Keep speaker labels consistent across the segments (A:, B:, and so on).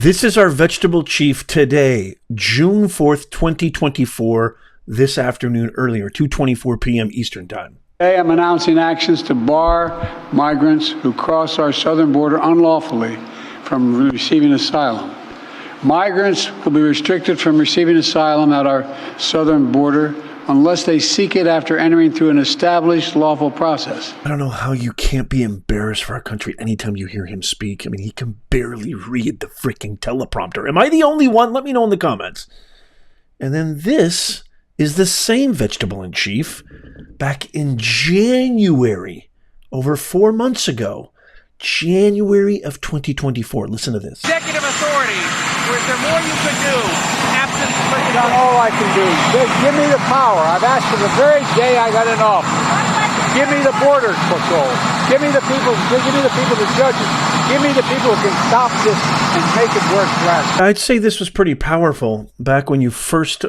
A: This is our vegetable chief today, June 4th, 2024, this afternoon earlier, 2:24 p.m. Eastern Time.
B: Today I'm announcing actions to bar migrants who cross our southern border unlawfully from receiving asylum. Migrants will be restricted from receiving asylum at our southern border unless they seek it after entering through an established lawful process.
A: I don't know how you can't be embarrassed for our country anytime you hear him speak. I mean, he can barely read the freaking teleprompter. Am I the only one? Let me know in the comments. And then this is the same vegetable in chief back in January, over 4 months ago, January of 2024. Listen to this.
C: Executive authority, or is there more you could do? Absent
B: Not all I can do. Give me the power. I've asked for the very day I got in office. Give me the border patrol. Give me the people. Give me the people, the judges. Give me the people who can stop this and make it work for us.
A: I'd say this was pretty powerful back when you first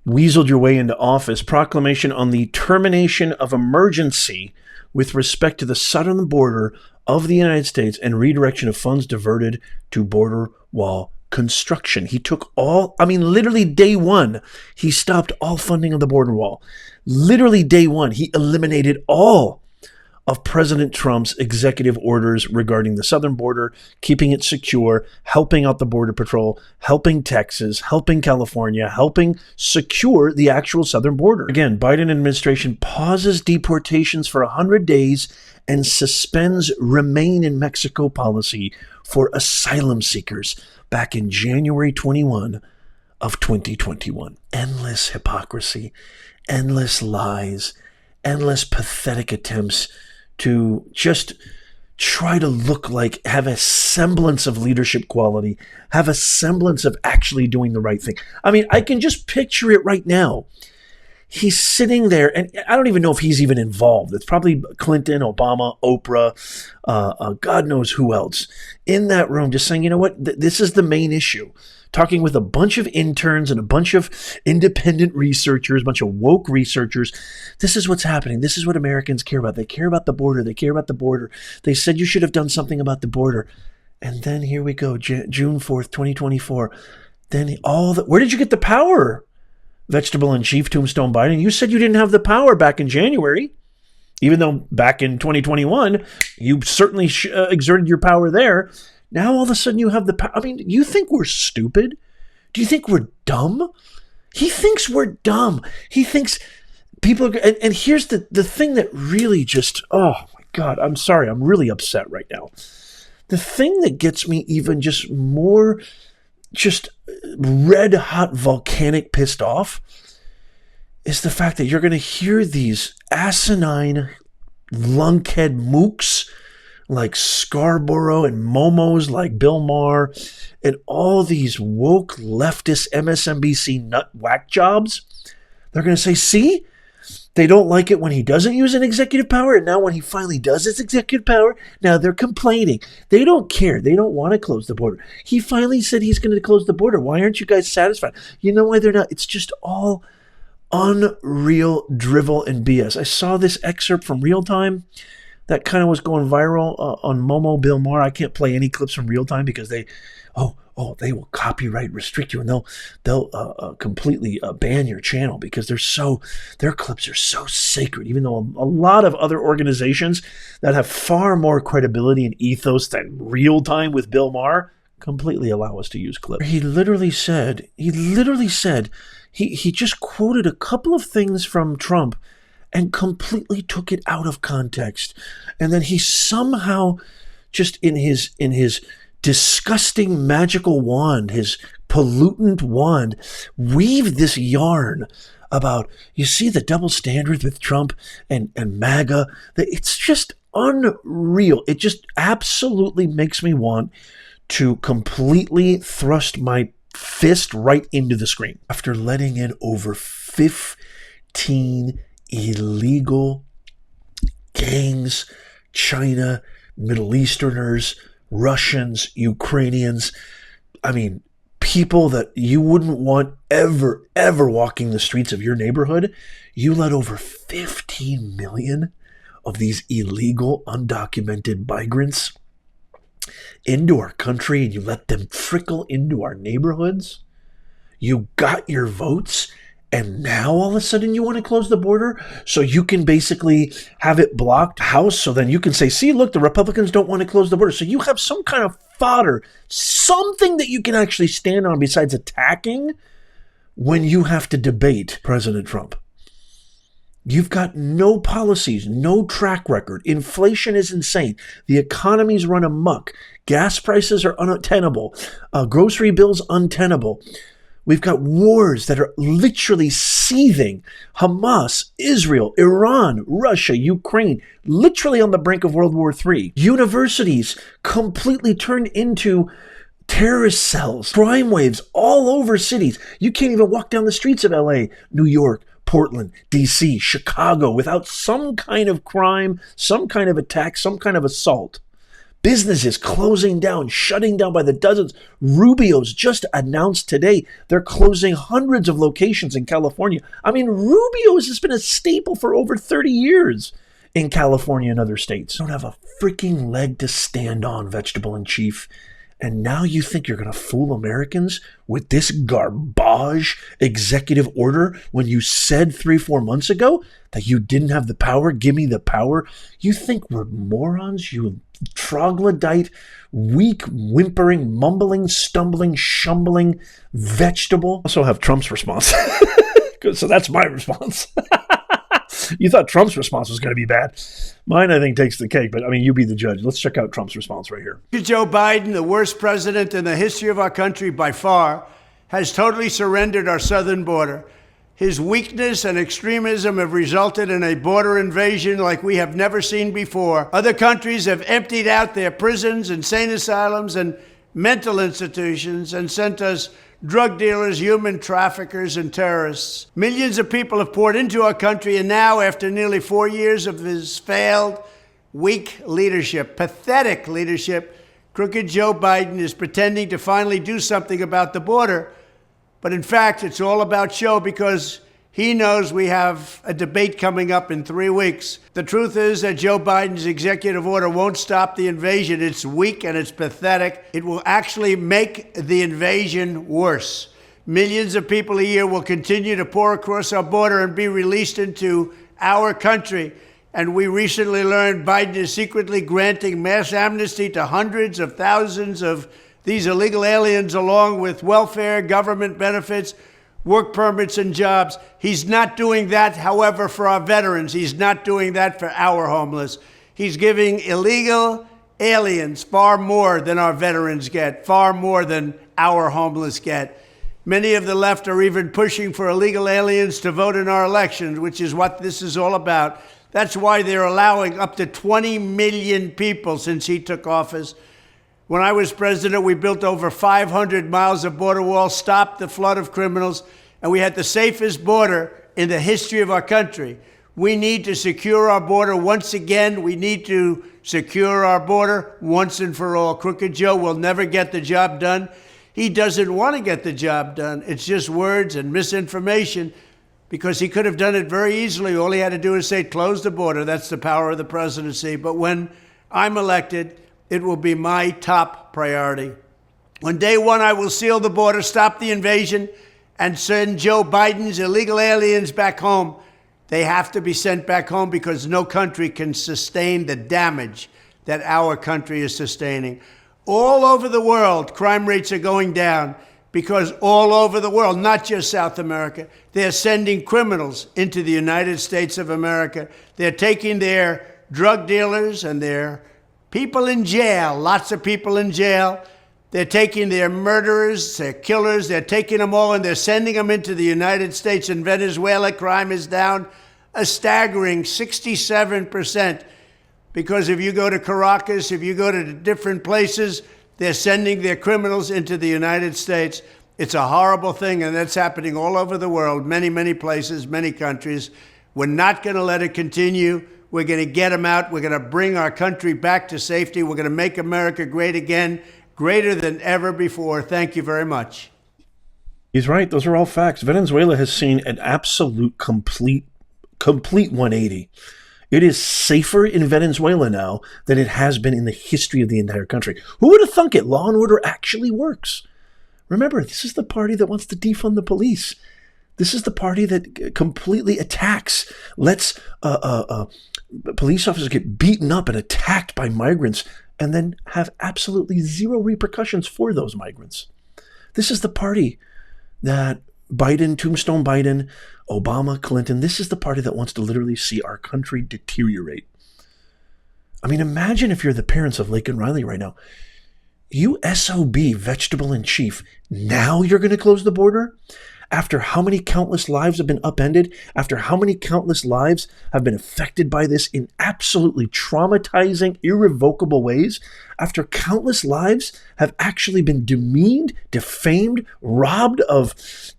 A: weaseled your way into office. Proclamation on the termination of emergency with respect to the southern border of the United States and redirection of funds diverted to border wall construction. He took literally day one, he stopped all funding of the border wall. Literally day one, he eliminated all of President Trump's executive orders regarding the southern border, keeping it secure, helping out the Border Patrol, helping Texas, helping California, helping secure the actual southern border. Again, Biden administration pauses deportations for 100 days and suspends remain in Mexico policy for asylum seekers back in January 21 of 2021. Endless hypocrisy, endless lies, endless pathetic attempts to just try to look like, have a semblance of leadership quality, have a semblance of actually doing the right thing. I mean, I can just picture it right now. He's sitting there, and I don't even know if he's even involved. It's probably Clinton, Obama, Oprah, God knows who else in that room just saying, you know what, this is the main issue. Talking with a bunch of interns and a bunch of independent researchers, a bunch of woke researchers. This is what's happening. This is what Americans care about. They care about the border. They care about the border. They said you should have done something about the border. And then here we go, June 4th, 2024. Then where did you get the power? Vegetable in chief, Tombstone Biden. You said you didn't have the power back in January, even though back in 2021, you certainly exerted your power there. Now all of a sudden you have the power. I mean, you think we're stupid? Do you think we're dumb? He thinks we're dumb. He thinks people are, and here's the thing that really just, oh my God, I'm sorry. I'm really upset right now. The thing that gets me even just more just red hot volcanic pissed off is the fact that you're going to hear these asinine lunkhead mooks like Scarborough and momos like Bill Maher and all these woke leftist MSNBC nut whack jobs. They're going to say, see, they don't like it when he doesn't use an executive power, and now when he finally does his executive power, now they're complaining. They don't care. They don't want to close the border. He finally said he's going to close the border. Why aren't you guys satisfied? You know why they're not? It's just all unreal drivel and BS. I saw this excerpt from Real Time that kind of was going viral on Momo Bill Maher. I can't play any clips from Real Time because they will copyright restrict you, and they'll completely ban your channel because their clips are so sacred. Even though a lot of other organizations that have far more credibility and ethos than Real Time with Bill Maher completely allow us to use clips. He literally said he just quoted a couple of things from Trump and completely took it out of context, and then he somehow just in his disgusting magical wand, his pollutant wand, weaved this yarn about, you see the double standards with Trump and MAGA. It's just unreal. It just absolutely makes me want to completely thrust my fist right into the screen. After letting in over 15 illegal gangs, China, Middle Easterners, Russians, Ukrainians, I mean, people that you wouldn't want ever walking the streets of your neighborhood, you let over 15 million of these illegal, undocumented migrants into our country and you let them trickle into our neighborhoods. You got your votes, and now all of a sudden you want to close the border so you can basically have it blocked House, so then you can say, see, look, the Republicans don't want to close the border. So you have some kind of fodder, something that you can actually stand on besides attacking when you have to debate President Trump. You've got no policies, no track record. Inflation is insane. The economy's run amok. Gas prices are untenable. Grocery bills untenable. We've got wars that are literally seething. Hamas, Israel, Iran, Russia, Ukraine, literally on the brink of World War III. Universities completely turned into terrorist cells. Crime waves all over cities. You can't even walk down the streets of LA, New York, Portland, DC, Chicago without some kind of crime, some kind of attack, some kind of assault. Businesses closing down, shutting down by the dozens. Rubio's just announced today they're closing hundreds of locations in California. I mean, Rubio's has been a staple for over 30 years in California and other states. Don't have a freaking leg to stand on, Vegetable in Chief. And now you think you're going to fool Americans with this garbage executive order when you said 3-4 months ago that you didn't have the power? Give me the power. You think we're morons, you troglodyte, weak, whimpering, mumbling, stumbling, shumbling vegetable? Also have Trump's response. So that's my response. You thought Trump's response was going to be bad. Mine, I think, takes the cake, but I mean, you be the judge. Let's check out Trump's response right here.
D: Joe Biden, the worst president in the history of our country by far, has totally surrendered our southern border. His weakness and extremism have resulted in a border invasion like we have never seen before. Other countries have emptied out their prisons, insane asylums, and mental institutions and sent us drug dealers, human traffickers, and terrorists. Millions of people have poured into our country, and now, after nearly 4 years of his failed, weak leadership, pathetic leadership, crooked Joe Biden is pretending to finally do something about the border. But in fact, it's all about show because he knows we have a debate coming up in 3 weeks. The truth is that Joe Biden's executive order won't stop the invasion. It's weak and it's pathetic. It will actually make the invasion worse. Millions of people a year will continue to pour across our border and be released into our country. And we recently learned Biden is secretly granting mass amnesty to hundreds of thousands of these illegal aliens, along with welfare, government benefits, work permits, and jobs. He's not doing that, however, for our veterans. He's not doing that for our homeless. He's giving illegal aliens far more than our veterans get, far more than our homeless get. Many of the left are even pushing for illegal aliens to vote in our elections, which is what this is all about. That's why they're allowing up to 20 million people since he took office. When I was president, we built over 500 miles of border wall, stopped the flood of criminals, and we had the safest border in the history of our country. We need to secure our border once again. We need to secure our border once and for all. Crooked Joe will never get the job done. He doesn't want to get the job done. It's just words and misinformation because he could have done it very easily. All he had to do is say, close the border. That's the power of the presidency. But when I'm elected, it will be my top priority. On day one, I will seal the border, stop the invasion, and send Joe Biden's illegal aliens back home. They have to be sent back home because no country can sustain the damage that our country is sustaining. All over the world, crime rates are going down because all over the world, not just South America, they're sending criminals into the United States of America. They're taking their drug dealers and their people in jail, lots of people in jail. They're taking their murderers, their killers, they're taking them all and they're sending them into the United States. In Venezuela, crime is down a staggering 67%. Because if you go to Caracas, if you go to different places, they're sending their criminals into the United States. It's a horrible thing, and that's happening all over the world, many, many places, many countries. We're not going to let it continue. We're going to get them out. We're going to bring our country back to safety. We're going to make America great again, greater than ever before. Thank you very much.
A: He's right. Those are all facts. Venezuela has seen an absolute complete 180 It is safer in Venezuela now than it has been in the history of the entire country. Who would have thunk it? Law and order actually works. Remember, this is the party that wants to defund the police. This is the party that completely attacks, lets police officers get beaten up and attacked by migrants, and then have absolutely zero repercussions for those migrants. This is the party that Biden, Tombstone Biden, Obama, Clinton, this is the party that wants to literally see our country deteriorate. I mean, imagine if you're the parents of Laken Riley right now. You SOB, vegetable in chief, now you're going to close the border? After how many countless lives have been upended, after how many countless lives have been affected by this in absolutely traumatizing, irrevocable ways, after countless lives have actually been demeaned, defamed, robbed of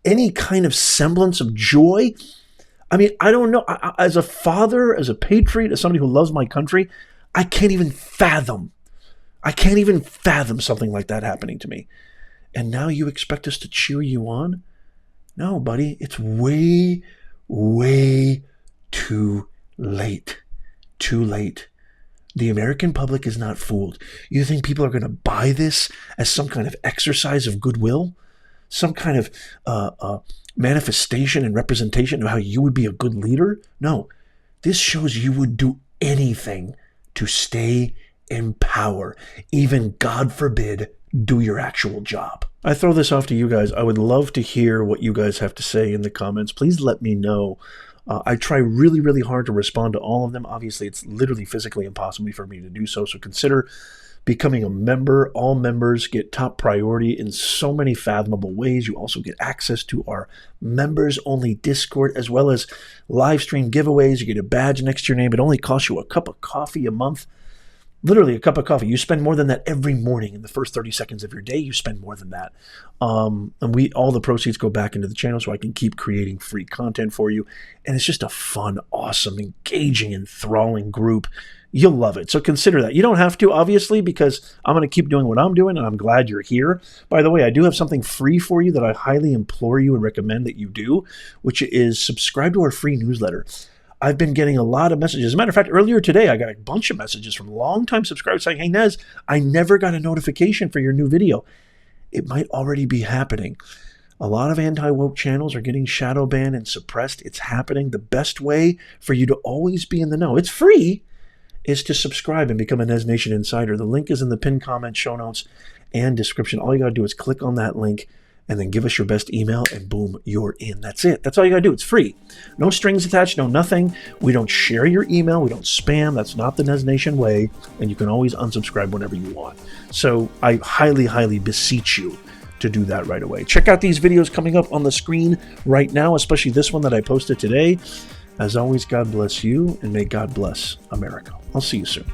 A: any kind of semblance of joy. I mean, I don't know. As a father, as a patriot, as somebody who loves my country, I can't even fathom something like that happening to me. And now you expect us to cheer you on? No, buddy, it's way, way too late. Too late. The American public is not fooled. You think people are going to buy this as some kind of exercise of goodwill? Some kind of manifestation and representation of how you would be a good leader? No, this shows you would do anything to stay in power. Even, God forbid, do your actual job. I throw this off to you guys. I would love to hear what you guys have to say in the comments. Please let me know. I try really, really hard to respond to all of them. Obviously, it's literally physically impossible for me to do so. So consider becoming a member. All members get top priority in so many fathomable ways. You also get access to our members-only Discord, as well as live stream giveaways. You get a badge next to your name. It only costs you a cup of coffee a month. Literally a cup of coffee. You spend more than that every morning. In the first 30 seconds of your day, you spend more than that. And all the proceeds go back into the channel so I can keep creating free content for you. And it's just a fun, awesome, engaging, enthralling group. You'll love it. So consider that. You don't have to, obviously, because I'm going to keep doing what I'm doing, and I'm glad you're here. By the way, I do have something free for you that I highly implore you and recommend that you do, which is subscribe to our free newsletter. I've been getting a lot of messages. As a matter of fact, earlier today, I got a bunch of messages from longtime subscribers saying, hey, Nez, I never got a notification for your new video. It might already be happening. A lot of anti-woke channels are getting shadow banned and suppressed. It's happening. The best way for you to always be in the know, it's free, is to subscribe and become a Nez Nation Insider. The link is in the pinned comment, show notes, and description. All you got to do is click on that link and then give us your best email, and boom, you're in. That's it. That's all you got to do. It's free. No strings attached, no nothing. We don't share your email. We don't spam. That's not the Nez Nation way, and you can always unsubscribe whenever you want. So I highly, highly beseech you to do that right away. Check out these videos coming up on the screen right now, especially this one that I posted today. As always, God bless you, and may God bless America. I'll see you soon.